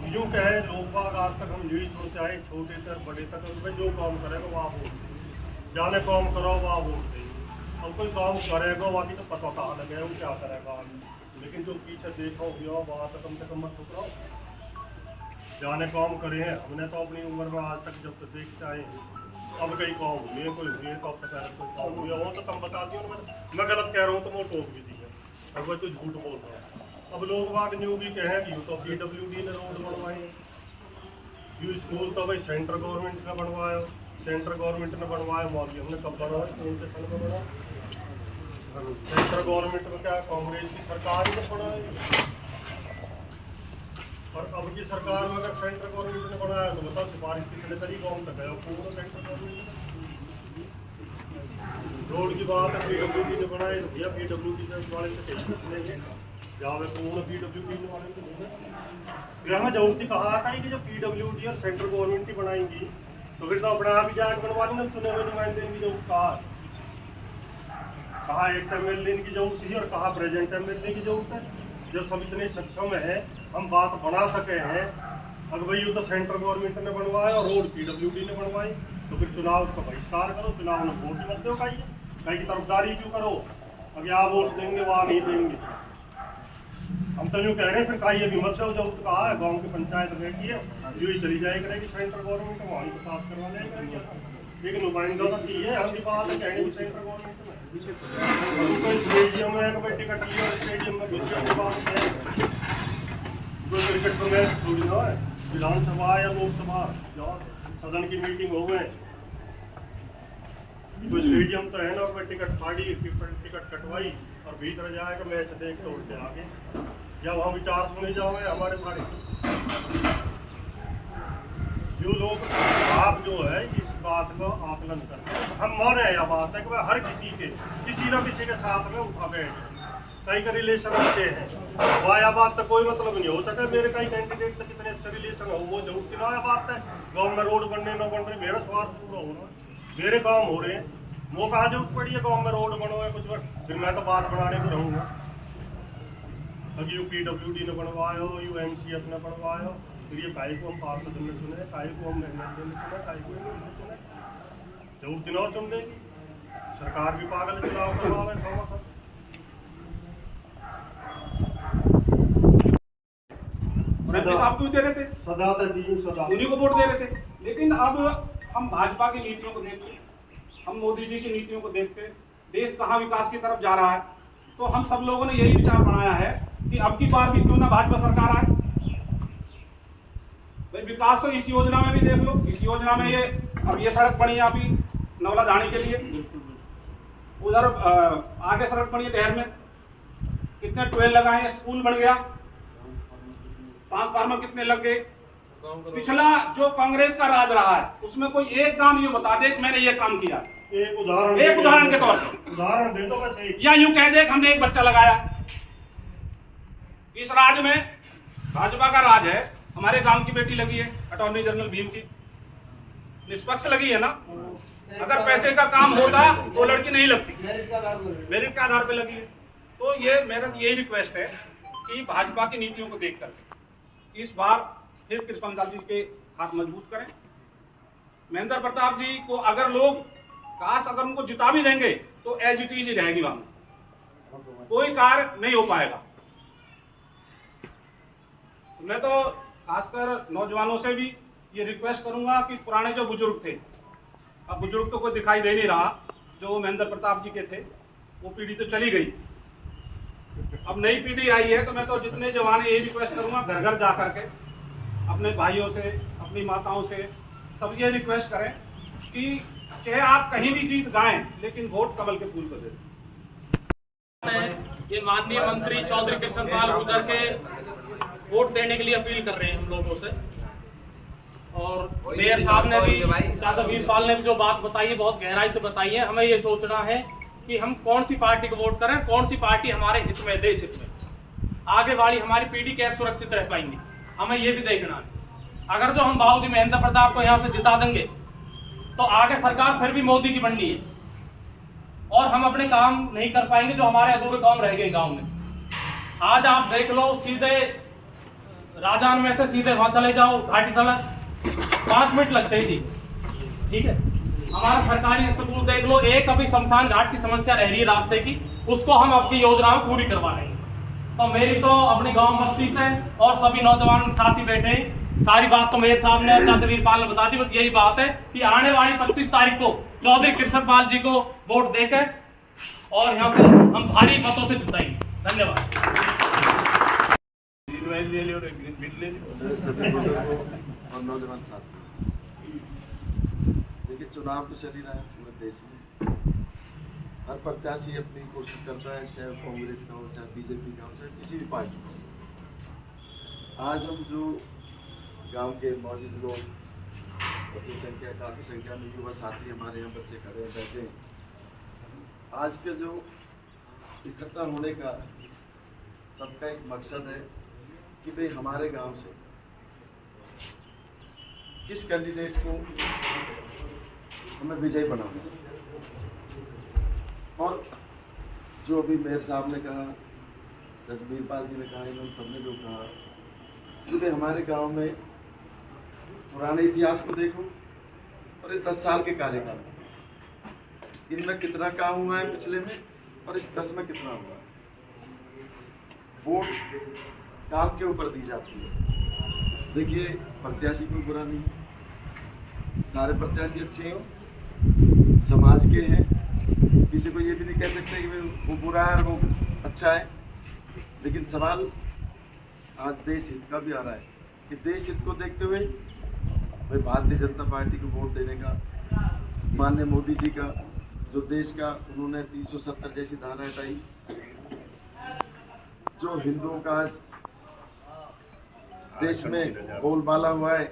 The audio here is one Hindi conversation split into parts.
अब यूँ कहे लोग बाग आज तक हम यही सोचते आए, छोटे तक बड़े तक, उसमें जो काम करेगा वहाँ वोट देंगे, जाने काम करो वहाँ वोट देंगे। अब कोई काम करेगा बाकी तो पता कहाँ लगे वो क्या करेगा आगे, लेकिन जो पीछे देखा हो वहाँ तक कम से कम मत ठुकराओ, जाने काम करे हैं। हमने तो अपनी उम्र में आज तक जब तक देखते आए हैं, अब कई काम हुए कोई हुए तो अब तक कोई काम हुआ वो तो तुम बता दियो, मैं गलत कह रहा हूँ तो वो टोक भी दी है, अब वह तो झूठ बोल रहा है। अब लोग बात न्यू भी कहें तो PWD ने रोड बनवाए, यू स्कूल तो भाई सेंट्रल गवर्नमेंट ने बनवाया, सेंट्रल गवर्नमेंट ने बनवाया, मौली हमने कब बनवाया, कौन से सन में बना, सेंट्रल गवर्नमेंट में क्या कांग्रेस की सरकार ही ने बनाई। और अब की सरकार में अगर सेंट्रल गवर्नमेंट ने बनाया तो बताओ सिफारिश कितने तरीके कौन तक है पूरा सेंट्रल गवर्नमेंट रोड की बात है PWD ने बनाए तो भैया PWD वाले से कहीं जावे पूर्ण PWD वाले तो फिर हमें जरूरत कहा था कि जब PWD और सेंट्रल गवर्नमेंट की बनाएंगी तो फिर तो अपने आप ही जाके बनवा लेंगे, चुने हुए नुमाइंदे की जरूरत कहा एक्स MLA की जरूरत थी और कहा प्रेजेंट MLA की जरूरत है। जब सब इतने सक्षम है हम बात बना सके हैं, अगर भाई तो सेंट्रल गवर्नमेंट ने बनवाया और रोड PWD ने बनवाई तो फिर चुनाव का बहिष्कार करो, चुनाव में वोट मत दो, कहीं की तरफदारी क्यों करो, अब यहाँ वोट देंगे वहाँ नहीं देंगे। हम तो यूँ कह रहे हैं फिर कहीं अभी मत जो कहा है गाँव की पंचायत बैठी है यूँ ही चली जाए करेगी सेंट्रल गवर्नमेंट वहाँ ही पास करवा जाए करेगी, लेकिन नुमाइंदा तो चाहिए हम बात है कहने सेंट्रल गवर्नमेंट में कोई स्टेडियम में कोई टिकट लिया स्टेडियम में घुस जाने बात है, कोई क्रिकेट का मैच थोड़ी ना है, विधानसभा या लोकसभा जहाँ सदन की मीटिंग हो गए कोई स्टेडियम तो है ना, कोई टिकट फाड़ी टिकट कटवाई और भीतर जाएगा मैच देख तोड़ के आगे, जब हम विचार सुने जाओगे हमारे सारे जो लोग आप जो है इस बात का आकलन करते हैं, हम मान रहे हैं यह बात है कि हर किसी के किसी न किसी के साथ में उठा बैठ कई का रिलेशन अच्छे हैं, वह यह बात तो कोई मतलब नहीं हो सके मेरे कई कैंडिडेट तक कितने अच्छे रिलेशन हो वो जरूर की ना बात है, गाँव में रोड बनने न बन रहे मेरा स्वार्थ पूरा होना, मेरे काम हो रहे हैं, वो कहा जरूरत पड़ी है गाँव में रोड बनो है कुछ फिर मैं तो बात बनाने में रहूँगा। अब यू PWD ने बनवाया हो, यू MCF ने बनवाया हो, फिर ये काई को हम पार्षद में चुने, काई को हम MLA में चुने, काई को नहीं चुने, जरूर चुनाव चुन देगी सरकार भी पागल चुनाव करवावे खावा साहब क्यों दे रहे थे, सदा उन्हीं को वोट दे रहे थे। लेकिन अब हम भाजपा की नीतियों को देखते, हम मोदी जी की नीतियों को देखते, देश कहाँ विकास की तरफ जा रहा है, तो हम सब लोगों ने यही विचार बनाया है कि अब की बार भी क्यों ना भाजपा सरकार आए। भाई विकास तो इस योजना में भी देख लो, इस योजना में ये सड़क बनी है अभी नवला धाणी के लिए, उधर आगे सड़क बनी है टहर में, कितने ट्वेल लगाए हैं, स्कूल बन गया, ट्रांसफार्मर कितने लग गए। पिछला जो कांग्रेस का राज रहा है उसमें कोई एक काम यूं बता दे मैंने ये काम किया, एक उदाहरण के तौर पर उदाहरण दे दो बस, या यूं कह दे हमने एक बच्चा लगाया। इस राज्य में भाजपा का राज है, हमारे गांव की बेटी लगी है अटॉर्नी जनरल भीम की, निष्पक्ष लगी है ना, अगर पैसे का काम होता तो लड़की नहीं लगती, मेरिट के आधार पे लगी है। तो ये मेरा यही रिक्वेस्ट है कि भाजपा की नीतियों को देखकर इस बार फिर कृष्ण लाल जी के हाथ मजबूत करें। महेंद्र प्रताप जी को अगर लोग काश अगर उनको जिता भी देंगे तो एज इट इज ही रहेगी, वहां कोई कार्य नहीं हो पाएगा। मैं तो खासकर नौजवानों से भी ये रिक्वेस्ट करूंगा कि पुराने जो बुजुर्ग थे, अब बुजुर्ग तो कोई दिखाई दे नहीं रहा, जो महेंद्र प्रताप जी के थे वो पीढ़ी तो चली गई, अब नई पीढ़ी आई है, तो मैं तो जितने जवान है ये रिक्वेस्ट करूंगा घर घर जा करके अपने भाइयों से अपनी माताओं से सब ये रिक्वेस्ट करें कि चाहे आप कहीं भी गीत गाएं लेकिन वोट कमल के फूल को दें। ये माननीय मंत्री चौधरी कृष्णपाल गुर्जर के वोट देने के लिए अपील कर रहे हैं हम लोगों से, और मेयर साहब ने भी दादा वीरपाल ने भी जो बात बताई है बहुत गहराई से बताई है। हमें ये सोचना है कि हम कौन सी पार्टी को वोट करें, कौन सी पार्टी हमारे हित में, देश हित में, आगे वाली हमारी पीढ़ी कैसे सुरक्षित रह पाएंगी, हमें ये भी देखना है। अगर जो हम बाबूजी महेंद्र प्रताप को यहाँ से जिता देंगे तो आगे सरकार फिर भी मोदी की बननी है और हम अपने काम नहीं कर पाएंगे, जो हमारे अधूरे काम रह गए गांव में। आज आप देख लो, सीधे राजान में से सीधे वहां चले जाओ घाटी तलक 5 मिनट लगते ही जी। ठीक है, हमारा सरकारी स्कूल देख लो, एक अभी शमशान घाट की समस्या रह रही है रास्ते की, उसको हम आपकी योजना में पूरी करवा रहे हैं। तो मेरी तो अपनी गांव बस्ती से और सभी नौजवान साथी बैठे हैं, सारी बात तो मेयर साहब ने और चाचा वीरपाल ने बता दी। बस यही बात है कि आने वाली 25 तारीख को चौधरी कृष्णपाल जी को वोट देकर और यहाँ से हम भारी मतों से जिताएंगे। धन्यवाद। मेरे सभी बुजुर्गों और नौजवान साथी, देखिए चुनाव तो चल ही रहा है पूरे देश में। हर प्रत्याशी अपनी कोशिश करता है, चाहे कांग्रेस का हो, चाहे बीजेपी का हो, चाहे किसी भी पार्टी का। आज हम जो गांव के मौजूद लोग, बड़ी संख्या, काफ़ी संख्या में युवा साथी हमारे यहाँ बच्चे खड़े हैं, बैठे हैं। आज के जो इकट्ठा होने का सबका एक मकसद है कि भाई हमारे गांव से किस कैंडिडेट को हमें विजयी बनाना है। और जो अभी मेयर साहब ने कहा, सर वीरपाल जी ने कहा, इन्होंने सबने जो कहा कि भाई हमारे गांव में पुराने इतिहास को देखो और ये 10 साल के कार्यकाल, इनमें कितना काम हुआ है पिछले में और इस 10 में कितना हुआ है। वोट काम के ऊपर दी जाती है। देखिए प्रत्याशी कोई बुरा नहीं, सारे प्रत्याशी अच्छे हैं, समाज के हैं, किसी को ये भी नहीं कह सकते कि वो बुरा है और वो अच्छा है। लेकिन सवाल आज देश हित का भी आ रहा है कि देश हित को देखते हुए भाई भारतीय जनता पार्टी को वोट देने का, माननीय मोदी जी का जो देश का उन्होंने 370 जैसी धारा हटाई, जो हिंदुओं का आज देश में बोलबाला हुआ है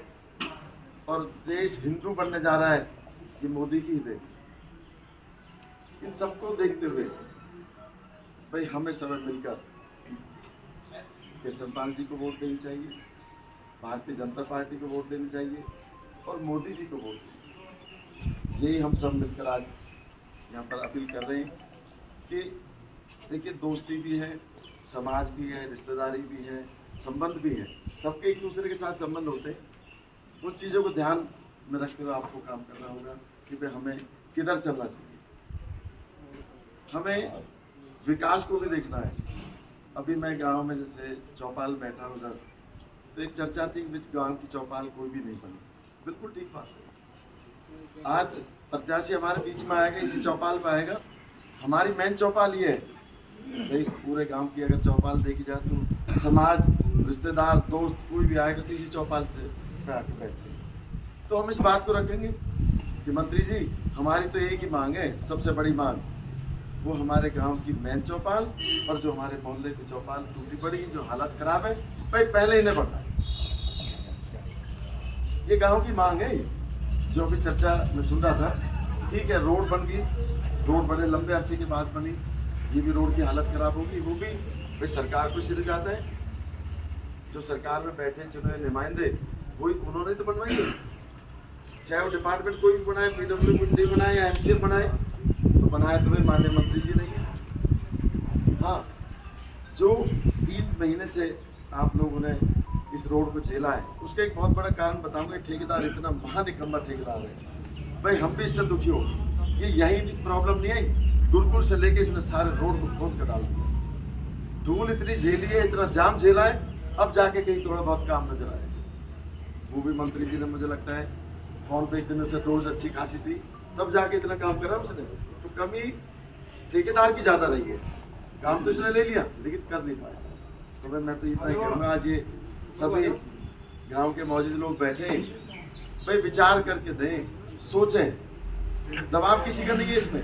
और देश हिंदू बनने जा रहा है, ये मोदी की ही देन। इन सबको देखते हुए भाई हमें सब मिलकर कृष्णपाल जी को वोट देनी चाहिए, भारतीय जनता पार्टी को वोट देनी चाहिए और मोदी जी को वोट देनी चाहिए। यही हम सब मिलकर आज यहाँ पर अपील कर रहे हैं कि देखिए दोस्ती भी है, समाज भी है, रिश्तेदारी भी है, संबंध भी है, सबके एक दूसरे के साथ संबंध होते हैं। उन चीज़ों को ध्यान में रखते हुए आपको काम करना होगा कि भाई हमें किधर चलना चाहिए। हमें विकास को भी देखना है। अभी मैं गांव में जैसे चौपाल बैठा उधर, तो एक चर्चा थी कि गांव की चौपाल कोई भी नहीं बनी। बिल्कुल ठीक बात है। आज प्रत्याशी हमारे बीच में आएगा, इसी चौपाल पर आएगा। हमारी मेन चौपाल ये है भाई, पूरे गांव की अगर चौपाल देखी जाए तो समाज, रिश्तेदार, दोस्त कोई भी आएगा तो इसी चौपाल से आके बैठते हैं। तो हम इस बात को रखेंगे कि मंत्री जी हमारी तो एक ही मांग है, सबसे बड़ी मांग, वो हमारे गांव की मेन चौपाल और जो हमारे मोहल्ले की चौपाल टूटी पड़ी, जो हालत खराब है, भाई पहले इन्हें बढ़ना है। ये गांव की मांग है, जो अभी चर्चा में सुन रहा था। ठीक है, रोड बन गई, रोड बने लंबे अरसे के बाद बनी, ये भी रोड की हालत खराब होगी, वो भी भाई सरकार को सिरे जाता है। जो सरकार में बैठे चुने नुमाइंदे, वही उन्होंने तो बनवाई है। चाहे वो डिपार्टमेंट कोई भी बनाए, PWD बनाए या MCM बनाए, तो बनाए तो भाई माननीय मंत्री जी नहीं है। हाँ, जो 3 महीने से आप लोगों ने इस रोड को झेला है, उसका एक बहुत बड़ा कारण बताऊंगा। ठेकेदार इतना महानिकम्मा ठेकेदार है भाई, हम भी इससे दुखी हो। ये यही भी प्रॉब्लम नहीं आई, गुरुकुल से लेके इसने सारे रोड को खोद कर डाल दिया। धूल इतनी झेली है, इतना जाम झेला है, अब जाके कहीं थोड़ा बहुत काम नजर आया। वो भी मंत्री जी ने मुझे लगता है फोन पे एक दिन से डोज अच्छी खासी थी, तब जाके इतना काम करा उसने। तो कमी ठेकेदार की ज़्यादा रही है, काम तो इसने ले लिया लेकिन कर नहीं पाया। तो मैं तो इतना ही कहूँगा, आज ये सभी गांव के मौजूद लोग बैठे हैं, भाई विचार करके दें, सोचें। दबाव किसी का नहीं है इसमें।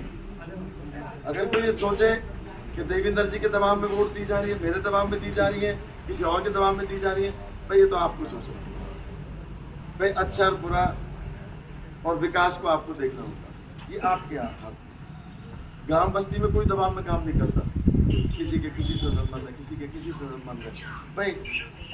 अगर कोई ये सोचे कि देवेंद्र जी के दबाव में वोट दी जा रही है, मेरे दबाव में दी जा रही है, किसी और के दबाव में दी जा रही है, भाई ये तो आपको सोचो। भाई अच्छा और बुरा और विकास को आपको देखना होगा, ये आपके हाथ में। गांव बस्ती में कोई दबाव में काम नहीं करता, किसी के किसी से संबंध है, किसी के किसी से संबंध है। भाई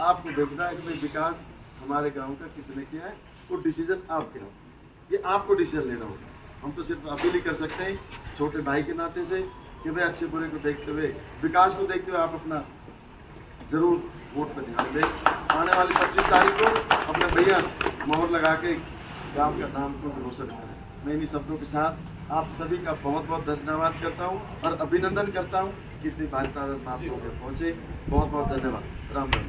आपको देखना है कि भाई विकास हमारे गांव का किसने किया है, वो डिसीजन आपके हाथ, ये आपको डिसीजन लेना होगा। हम तो सिर्फ अपील ही कर सकते हैं छोटे भाई के नाते से कि भाई अच्छे बुरे को देखते हुए, विकास को देखते हुए आप अपना जरूर वोट पे ध्यान दें। आने वाली 25 तारीख को अपने भैया मोहर लगा के गांव का नाम को रोशन करें। मैं इन्हीं शब्दों के साथ आप सभी का बहुत बहुत धन्यवाद करता हूं और अभिनंदन करता हूं कि इतनी भारी तादाद में आप लोग पहुंचे। बहुत बहुत धन्यवाद। राम राम।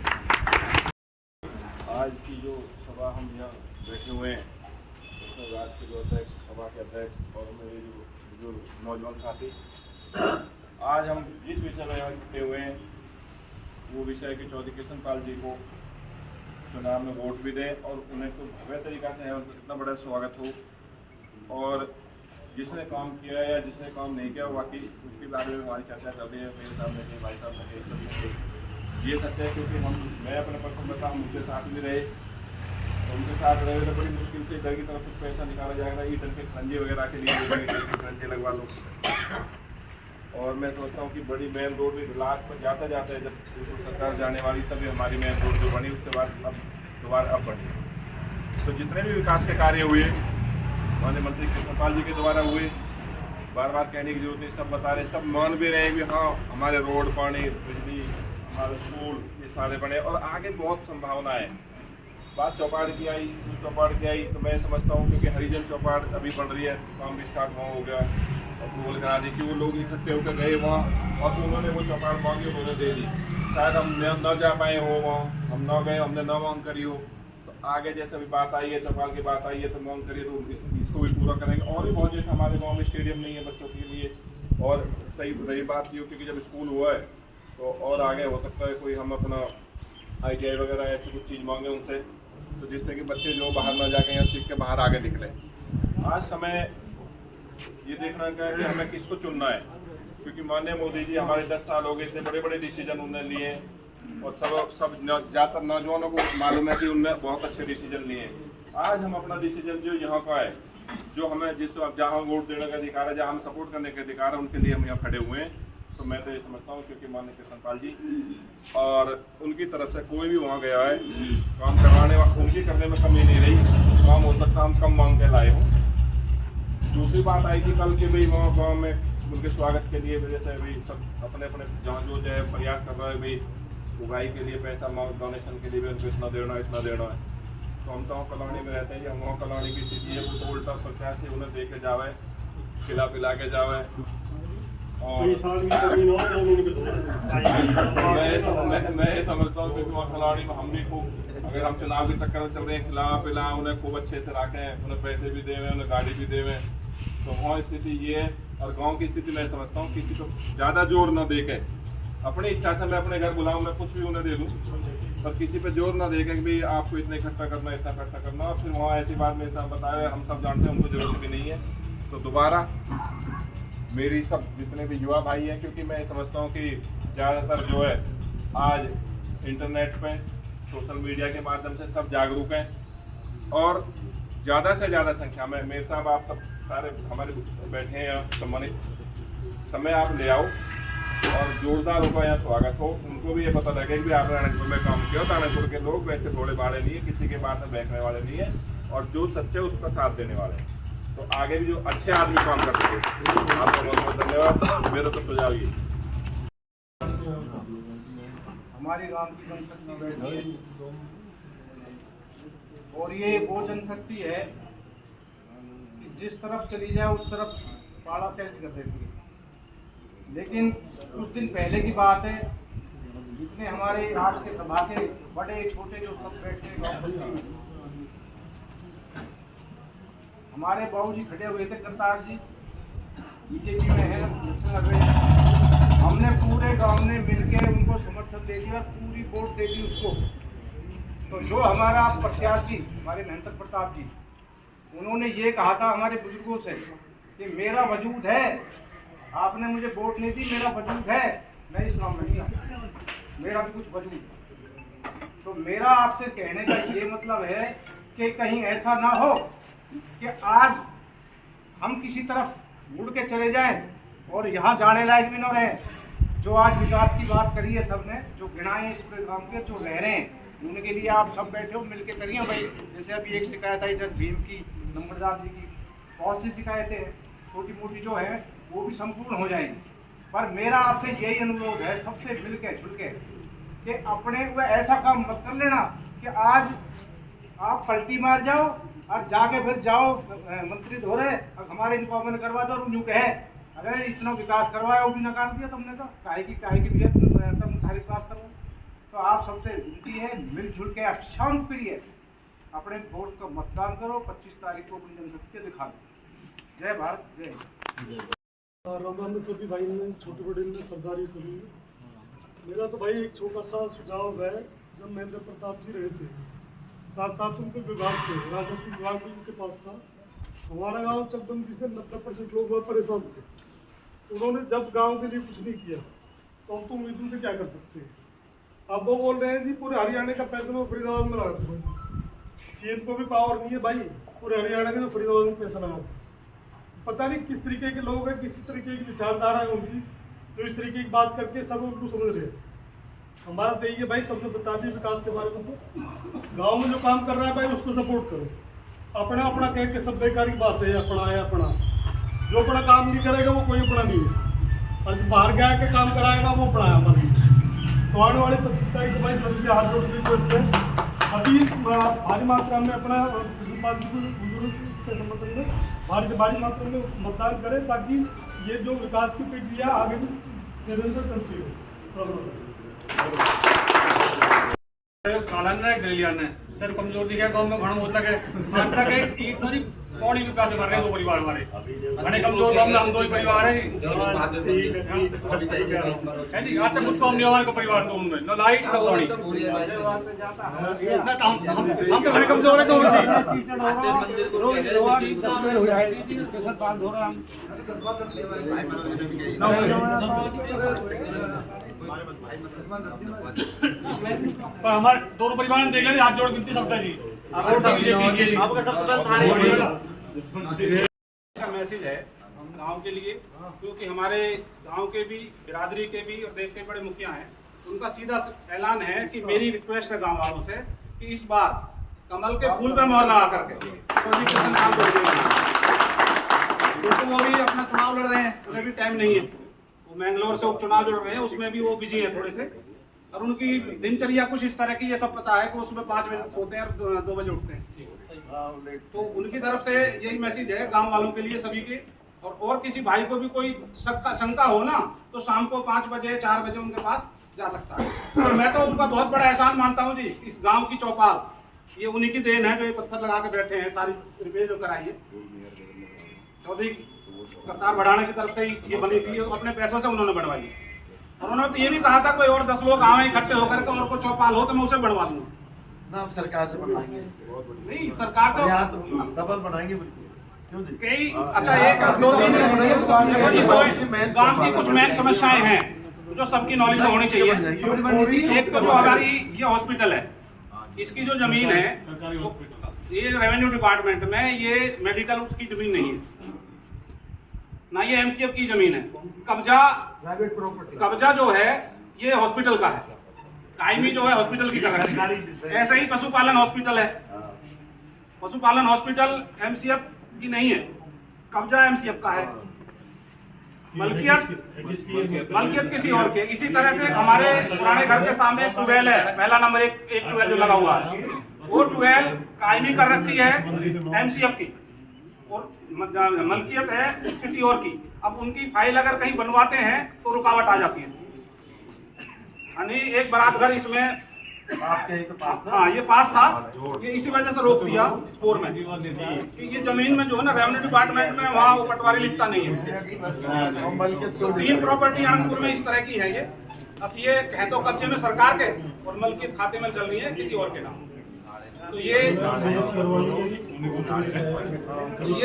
आज की जो सभा हम यहाँ बैठे हुए हैं उसमें राज्य के जो अध्यक्ष, सभा के अध्यक्ष और मेरे जो बुजुर्ग नौजवान साथी, आज हम जिस विषय में यहाँ जुटे हुए हैं वो विषय कि चौधरी कृष्ण पाल जी को चुनाव में वोट भी दें और उन्हें तो भव्य तरीका से है उनको इतना बड़ा स्वागत हो। और जिसने काम किया या जिसने काम नहीं किया बाकी उसके बारे में हमारी चर्चा चल रही है। मेरे सामने कहीं भाई साहब ने सब ने ये सच है क्योंकि मैं अपने पर्सन बताऊँ उनके साथ भी रहे, उनके साथ रहे तो बड़ी मुश्किल से इधर की तरफ कुछ पैसा निकाला जाएगा ईटन के खंजे वगैरह के लिए खंजे लगवा लो। और मैं सोचता हूँ कि बड़ी मेन रोड भी लाख पर जाता जाता है जब सरकार जाने वाली तभी हमारी मेन रोड जो बनी उसके बाद अब दोबारा अब बनी। तो जितने भी विकास के कार्य हुए माननीय मंत्री कृष्ण पाल जी के द्वारा हुए, बार बार कहने की जरूरत नहीं, सब बता रहे, सब मान भी रहे कि हाँ हमारे रोड, पानी, बिजली, हमारे स्कूल ये सारे बने और आगे बहुत संभावना है। बात चौपाड़ की आई, चौपाड़ की आई तो मैं समझता हूँ क्योंकि हरिजन चौपाड़ अभी बन रही है, काम भी स्टार्ट वहाँ हो गया, अप्रूवल करा दी कि वो लोग इकट्ठे होकर गए वहाँ और उन्होंने वो चौपाड़ मांगी, उन्होंने दे दी। शायद हम न जा पाए हो वहाँ, हम न गए, हमने न मांग करी हो, तो आगे जैसे अभी बात आई है चौपाल की बात आई है तो मांग करिए तो इसको भी पूरा करेंगे। और भी बहुत जैसे हमारे गाँव में स्टेडियम नहीं है बच्चों के लिए और सही रही बात ये क्योंकि जब स्कूल हुआ है तो और आगे हो सकता है कोई हम अपना ITI वगैरह ऐसी कुछ चीज़ मांगे उनसे तो जिससे कि बच्चे जो बाहर ना जाके यहाँ सीख के बाहर आगे निकले। आज समय ये देखना क्या है कि हमें किसको चुनना है क्योंकि माननीय मोदी जी हमारे 10 साल हो गए, इतने बड़े बड़े डिसीजन उन्होंने लिए और सब ज़्यादातर नौजवानों को मालूम है कि उनने बहुत अच्छे डिसीजन लिए। आज हम अपना डिसीजन जो यहाँ का है, जो हमें जहाँ वोट देने का अधिकार है, जहाँ हम सपोर्ट करने का अधिकार है, उनके लिए हम यहाँ खड़े हुए हैं। तो मैं तो ये समझता हूँ क्योंकि माननीय कृष्ण पाल जी और उनकी तरफ से कोई भी वहाँ गया है काम करवाने उनकी करने में कमी नहीं रही, काम हो सकता हम कम मांग के लाए हों। दूसरी बात आई कि कल के भाई वहाँ गाँव में उनके स्वागत के लिए वजह से अभी सब अपने अपने जहाँ जो है प्रयास कर रहे हैं भाई उगाई के लिए पैसा डोनेशन के लिए भी उनको इतना देना है। तो हम तो कॉलोनी में रहते हैं, हम वहाँ कॉलोनी की स्थिति है वो उल्टा प्रत्याशी उन्हें दे के जावे, खिला पिला के जावे। और मैं ये समझता हूँ क्योंकि वहाँ कॉलोनी में हम भी खूब अगर हम चुनाव के चक्कर में चल रहे हैं खिला पिला उन्हें खूब अच्छे से रखें, उन्हें पैसे भी देवें, उन्हें गाड़ी भी देवें। तो वहाँ स्थिति ये है और गाँव की स्थिति मैं समझता हूँ किसी को ज़्यादा जोर न दे के अपनी इच्छा से मैं अपने घर बुलाऊँ, मैं कुछ भी उन्हें दे दूँ पर किसी पे जोर ना देके कि भाई आपको इतना इकट्ठा करना इतना इकट्ठा करना और फिर वहाँ ऐसी बात मेरे साथ बताया हम सब जानते हैं उनको जरूरत भी नहीं है। तो दोबारा मेरी सब जितने भी युवा भाई हैं क्योंकि मैं समझता हूँ कि ज़्यादातर जो है आज इंटरनेट पे सोशल मीडिया के माध्यम से सब जागरूक हैं और ज़्यादा से ज़्यादा संख्या में मेरे साहब आप सब सारे हमारे बैठे हैं सम्मानित समय आप ले आओ और जोरदार उनका यहाँ स्वागत हो। उनको भी ये पता लगे कि आपने रानीपुर में काम किया, रानीपुर के लोग वैसे थोड़े बाड़े नहीं है, किसी के बात में बहकने वाले नहीं है और जो सच्चे उसका साथ देने वाले हैं। तो आगे भी जो अच्छे आदमी काम कर सके आपको बहुत बहुत धन्यवाद। मेरा तो सुझाव ये हमारे गांव की जनशक्ति बैठी है और ये वो जनशक्ति है कि जिस तरफ चली जाए उस तरफ पाड़ा कैच कर देती है। लेकिन कुछ दिन पहले की बात है, जितने हमारे आज के सभा के बड़े छोटे जो सब बैठे गाँव हमारे बाबूजी खड़े हुए थे, करतार जी बीजेपी में है, हमने पूरे गांव ने मिलकर उनको समर्थन दे दिया, पूरी वोट दे दी उसको। तो जो हमारा प्रत्याशी हमारे महेंद्र प्रताप जी, उन्होंने ये कहा था हमारे बुजुर्गों से कि मेरा वजूद है, आपने मुझे वोट नहीं दी, मेरा वजूद है, मैं इस गाँव में नहीं आता, मेरा भी कुछ वजूद। तो मेरा आपसे कहने का ये मतलब है कि कहीं ऐसा ना हो कि आज हम किसी तरफ मुड़ के चले जाएं और यहाँ जाने लायक भी न रहे। जो आज विकास की बात करी है सबने, जो गिनाए पूरे गांव के जो रह रहे हैं, उनके लिए आप सब बैठे हो मिल के करिए भाई। जैसे अभी एक शिकायत आई जज भीम की, नंबरदार जी की, बहुत सी शिकायतें छोटी मोटी जो है वो भी संपूर्ण हो जाएंगी। पर मेरा आपसे यही अनुरोध है, सबसे मिल के जुल के कि अपने को ऐसा काम मत कर लेना कि आज आप पलटी मार जाओ और जाके फिर जाओ मंत्री धोरे और हमारे इन्फॉर्मेशन करवा दो और यूँ कहे अरे इतना विकास करवाया वो भी नकार दिया तुमने तो काहे की भैया तुम सारी विकास करो। तो आप सबसे विनती है मिलजुल के शांत प्रिय अपने वोट का मतदान करो। 25 तारीख को अपनी जनशक्ति दिखा दो। जय भारत जय हिंद। राम में सभी भाई ने छोटे बड़े ने सरदारी सभी ने मेरा तो भाई एक छोटा सा सुझाव है। जब महेंद्र प्रताप जी रहे थे साथ साथ उनके विभाग थे राजस्व विभाग भी उनके पास था। हमारा गांव चकबंदी से 90% लोग वह परेशान थे। उन्होंने जब गांव के लिए कुछ नहीं किया तो अब तो उम्मीदों से क्या कर सकते हैं। अब वो बोल रहे हैं जी पूरे हरियाणा का पैसा मैं फरीदाबाद में लगाता हूँ। सीएम को भी पावर नहीं है भाई, पूरे हरियाणा के तो फरीदाबाद में पैसा लगाते हैं। पता नहीं किस तरीके के लोग हैं, किस तरीके की विचारधारा है उनकी, तो इस तरीके की बात करके सब उनको समझ रहे हैं। हमारा तो यही है भाई, सबने बता दिया विकास के बारे में। तो गांव में जो काम कर रहा है भाई उसको सपोर्ट करो। अपना अपना कह के सब बेकार की बात है, अपना है अपना। जो अपना काम नहीं करेगा वो कोई अपना नहीं है, और जो बाहर गया के काम कराएगा वो अपना है हमारा। तो आने वाले 25 तारीख को भाई सभी से हाथ जोड़ के बोलते हैं, सभी भारी मात्रा में अपना बुजुर्ग के समर्थन में भारी से भारी मात्रा में मतदान करें, ताकि ये जो विकास की प्रक्रिया आगे भी निरंतर चलती हो। कालन है गलिया ने सर कमजोर दिखा गांव में घना होत लगे आज तक एक नदी कौन ही विकास कर रहे दो परिवार हमारे घने कमजोर गांव में हम दो ही परिवार है जी। आज तक कुछ काम नहीं हमारे को परिवार तो उनमें न लाइट न पानी हम तो घने कमजोर है पर हमारे दोनों परिवार ने देख लेंगे हाथ जोड़ गिनती सकता जी आपका मैसेज है गांव के लिए, क्योंकि हमारे गांव के भी बिरादरी के भी और देश के बड़े मुखिया हैं, उनका सीधा ऐलान है कि मेरी रिक्वेस्ट है गांव वालों से कि इस बार कमल के फूल पे मोहर लगा करके क्योंकि वो भी अपना चुनाव लड़ रहे हैं, उन्हें भी टाइम नहीं है। वो मैंगलोर से उपचुनाव लड़ रहे हैं, उसमें भी वो बिजी है थोड़े से, और उनकी दिनचर्या कुछ इस तरह की ये सब पता है कि उसमें 5 बजे सोते हैं और 2 बजे उठते हैं। तो उनकी तरफ से यही मैसेज है गांव वालों के लिए सभी के, और किसी भाई को भी कोई शंका हो ना तो शाम को 5 बजे 4 बजे उनके पास जा सकता है। और मैं तो उनका बहुत बड़ा एहसान मानता हूँ जी, इस गांव की चौपाल ये उन्हीं की देन है जो ये पत्थर लगा के बैठे हैं, सारी रिपेयर जो कराई है चौधरी करतार बढ़ाने की तरफ से ही ये बनी थी, अपने पैसों से उन्होंने बनवाई। और उन्होंने तो ये भी कहा था कोई और 10 लोग आवे इकट्ठे होकर के और को चौपाल हो तो मैं उसे बढ़वा दूंगा ना। हम सरकार से बनवाएंगे, नहीं सरकार तो यहाँ तो डबल बनाएंगे बिल्कुल। क्यों जी? कई अच्छा 1 2 3 गांव की कुछ मेन समस्याएं हैं जो सबकी नॉलेज में होनी चाहिए। एक तो जो हमारी ये हॉस्पिटल है, इसकी जो जमीन है ये रेवेन्यू डिपार्टमेंट में, ये मेडिकल उसकी जमीन नहीं है ना, ये एमसीएफ की जमीन है। कब्जा जो है ये हॉस्पिटल का है, कायमी जो है हॉस्पिटल की कर रखी है। ऐसे ही पशुपालन हॉस्पिटल है, पशुपालन हॉस्पिटल एमसीएफ की नहीं है, कब्जा एमसीएफ का है, मलकियत किसी और के। इसी तरह से हमारे पुराने घर के सामने एक ट्यूबवेल है, पहला नंबर एक ट्यूबवेल जो लगा हुआ है, वो ट्यूबवेल कायमी कर रखी है एमसीएफ की और मलकियत है किसी और की। अब उनकी फाइल अगर कहीं बनवाते हैं तो रुकावट आ जाती है। यानी एक बारात घर इसमें आपके तो पास था? हाँ ये पास था, ये इसी वजह से रोक दिया स्पोर में कि ये जमीन में जो है ना रेवेन्यू डिपार्टमेंट में वहाँ वो पटवारी लिखता नहीं है। 3 प्रॉपर्टी आनंदपुर में इस तरह की है ये। अब ये है तो कब्जे में सरकार के और मलकियत खाते में चल रही है किसी और के नाम। तो ये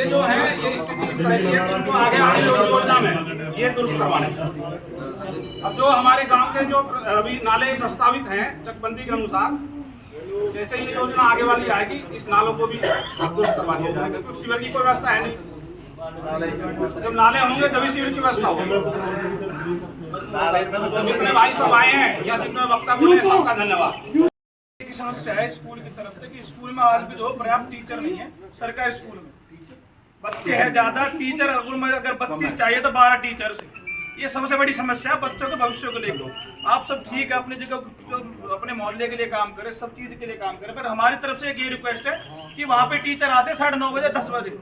जो है ये स्थिति इस तरह की है कि इनको आगे आने वाली योजना में ये दुरुस्त करवाने। अब जो हमारे गांव के जो अभी नाले प्रस्तावित हैं चकबंदी के अनुसार, जैसे ये योजना आगे वाली आएगी इस नालों को भी दुरुस्त करवा दिया जाएगा, क्योंकि सीवर की कोई व्यवस्था है नहीं। जब नाले होंगे तभी सीवर की व्यवस्था होगी। तो जितने भाई सब आए हैं या जितने वक्ता बोले सबका धन्यवाद। समस्या है स्कूल की तरफ से कि स्कूल में आज भी जो पर्याप्त टीचर नहीं है। सरकारी स्कूल में बच्चे हैं ज्यादा, टीचर अगर 32 चाहिए तो 12 टीचर से ये सबसे बड़ी समस्या है बच्चों के भविष्य को लेकर। आप सब ठीक है अपनी जगह, जो अपने मोहल्ले के लिए काम करें, सब चीज के लिए काम करें, पर हमारी तरफ से एक ये रिक्वेस्ट है कि वहाँ पे टीचर आते 9:30 बजे 10 बजे,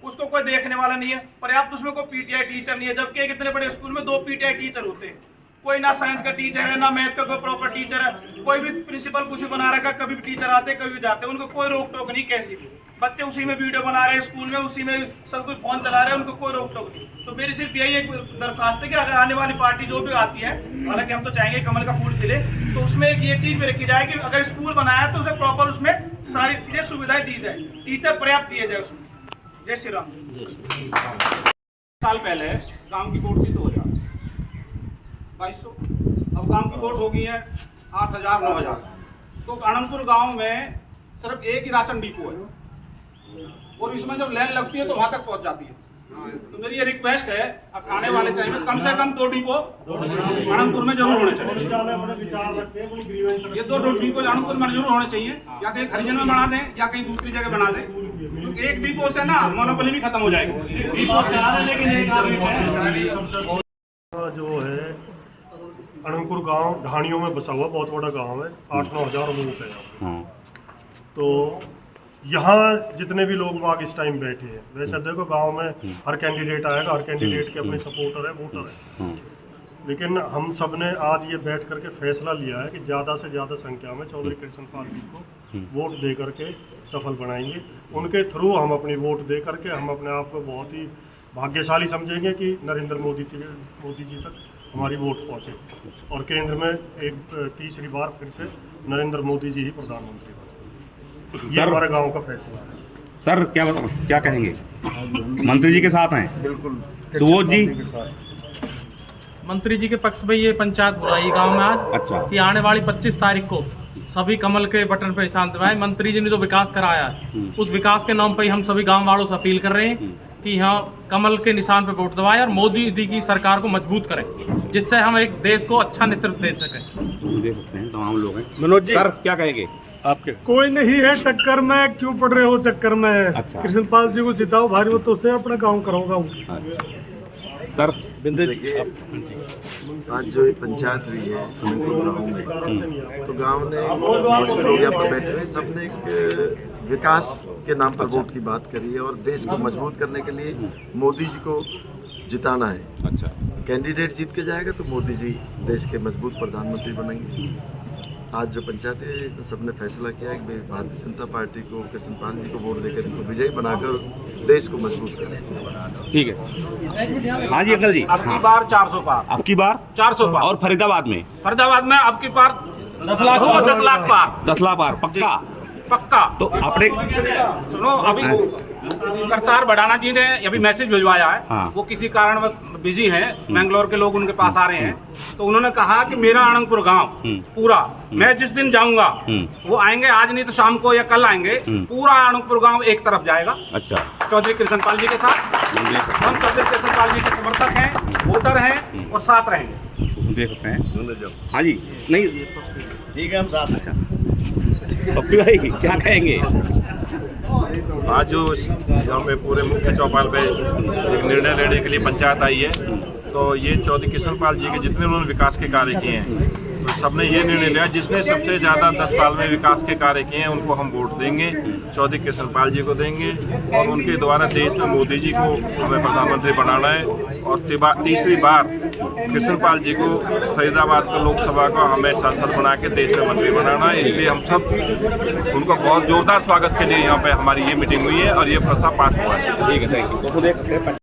उसको कोई देखने वाला नहीं है, पर्याप्त उसमें कोई पीटीआई टीचर नहीं है, जबकि एक इतने बड़े स्कूल में 2 पीटीआई टीचर होते हैं। कोई ना साइंस का टीचर है ना मैथ का कोई प्रॉपर टीचर है, कोई भी प्रिंसिपल कुछ बना रखा, कभी भी टीचर आते कभी भी जाते, उनको कोई रोक टोक नहीं कैसी भी। बच्चे उसी में वीडियो बना रहे हैं स्कूल में, उसी में सब कुछ फोन चला रहे हैं, उनको कोई रोक टोक नहीं। तो मेरी सिर्फ यही एक दरख्वास्त है कि अगर आने वाली पार्टी जो भी आती है, हालांकि हम तो चाहेंगे कमल का फूल खिले, तो उसमें एक ये चीज भी रखी जाए कि अगर स्कूल बनाया तो उसे प्रॉपर उसमें सारी चीजें सुविधाएं दी जाए, टीचर पर्याप्त दिए जाए उसमें। जय श्री राम। साल पहले गांव की वोट थी 2200, अब गांव की वोट हो गई है 8000 9000। तो आनंदपुर गांव में सिर्फ एक ही राशन डिपो है और इसमें जब लाइन लगती है तो वहां तक पहुंच जाती है। तो मेरी ये रिक्वेस्ट है, अब आने वाले टाइम में कम से कम 2 डिपो आनंदपुर में जरूर होने चाहिए। ये 2 डिपो आनंदपुर में जरूर होने चाहिए, या कहीं हरिजन में बना दें या कहीं दूसरी जगह बना दें, क्योंकि एक डिपो से ना मोनोपोली भी खत्म हो जाएगी। डिपो चला रहे लेकिन एक आदमी जो है अनंदपुर गांव ढाणियों में बसा हुआ बहुत बड़ा गांव है, 8-9 हज़ार लोग हैं। तो यहाँ जितने भी लोग बाग इस टाइम बैठे हैं, वैसे देखो गांव में हर कैंडिडेट आएगा, हर कैंडिडेट के अपने सपोर्टर है, वोटर है, लेकिन हम सब ने आज ये बैठ करके फैसला लिया है कि ज़्यादा से ज़्यादा संख्या में चौधरी कृष्णपाल जी को वोट दे करके सफल बनाएंगे। उनके थ्रू हम अपनी वोट दे करके हम अपने आप को बहुत ही भाग्यशाली समझेंगे कि नरेंद्र मोदी जी तक हमारी वोट पहुँचे और केंद्र में एक तीसरी बार फिर से नरेंद्र मोदी जी ही प्रधानमंत्री बने। ये हमारे गांव का फैसला है। सर क्या कहेंगे? मंत्री जी के साथ हैं बिल्कुल सुबोध जी। मंत्री जी के पक्ष में ये पंचायत बुलाई गांव में आज अच्छा। कि आने वाली 25 तारीख को सभी कमल के बटन पर निशान दबाएं। मंत्री जी ने जो विकास कराया है उस विकास के नाम पर ही हम सभी गांव वालों से अपील कर रहे हैं कि यहाँ कमल के निशान पर वोट दबाएं और मोदी जी की सरकार को मजबूत करें, जिससे हम एक देश को अच्छा नेतृत्व दे सकें। दे सकते हैं, तमाम लोग हैं। मनोज जी, सर क्या कहेंगे आपके? कोई नहीं है टक्कर में, क्यों पड़ रहे हो चक्कर में? अच्छा। कृष्णपाल जी को जिताओ भारी मतों से, अपना गाँव कराओ। सर देखिए, आज जो ये पंचायत हुई है गाँव में, तो गांव ने बहुत लोग यहाँ पर बैठे हुए सबने एक विकास के नाम पर वोट की बात करी है और देश को मजबूत करने के लिए मोदी जी को जिताना है। अच्छा, कैंडिडेट जीत के जाएगा तो मोदी जी देश के मजबूत प्रधानमंत्री बनेंगे। आज जो पंचायत है सबने फैसला किया है कि भारतीय जनता पार्टी को कृष्णपाल जी को वोट देकर इनको विजयी बनाकर देश को मजबूत करें। ठीक है। हाँ जी अंकल जी। अब की बार 400 पार, अब की बार 400 पार। और फरीदाबाद में अब की पार 10 लाख पार, 10 लाख पार पक्का। तो अपने सुनो, अभी करतार बढ़ाना जी ने अभी मैसेज भिजवाया है। हाँ। वो किसी कारणवश बिजी हैं, मैंगलोर के लोग उनके पास आ रहे हैं, तो उन्होंने कहा कि मेरा आनंदपुर गांव पूरा, मैं जिस दिन जाऊंगा वो आएंगे, आज नहीं तो शाम को या कल आएंगे, पूरा आनंदपुर गांव एक तरफ जाएगा। अच्छा, चौधरी कृष्णपाल जी के साथ। हम चौधरी कृष्णपाल जी के समर्थक हैं, वोटर हैं और साथ रहेंगे। देख सकते हैं। हाँ जी, नहीं ठीक है, हम साथ। अच्छा पप्पी भाई क्या कहेंगे? आज जो यहाँ पे पूरे मुख्य चौपाल पे एक निर्णय लेने के लिए पंचायत आई है, तो ये चौधरी कृष्णपाल जी के जितने उन्होंने विकास के कार्य किए हैं, तो सबने ये निर्णय लिया जिसने सबसे ज़्यादा 10 साल में विकास के कार्य किए हैं उनको हम वोट देंगे, चौधरी कृष्णपाल जी को देंगे और उनके द्वारा देश में मोदी जी को हमें प्रधानमंत्री बनाना है और तीसरी बार कृष्णपाल जी को फरीदाबाद के लोकसभा को हमें सांसद बना के देश में मंत्री बनाना है। इसलिए हम सब उनको बहुत जोरदार स्वागत के लिए यहाँ पे हमारी ये मीटिंग हुई है और ये प्रस्ताव पास हुआ है। ठीक है, थैंक यू।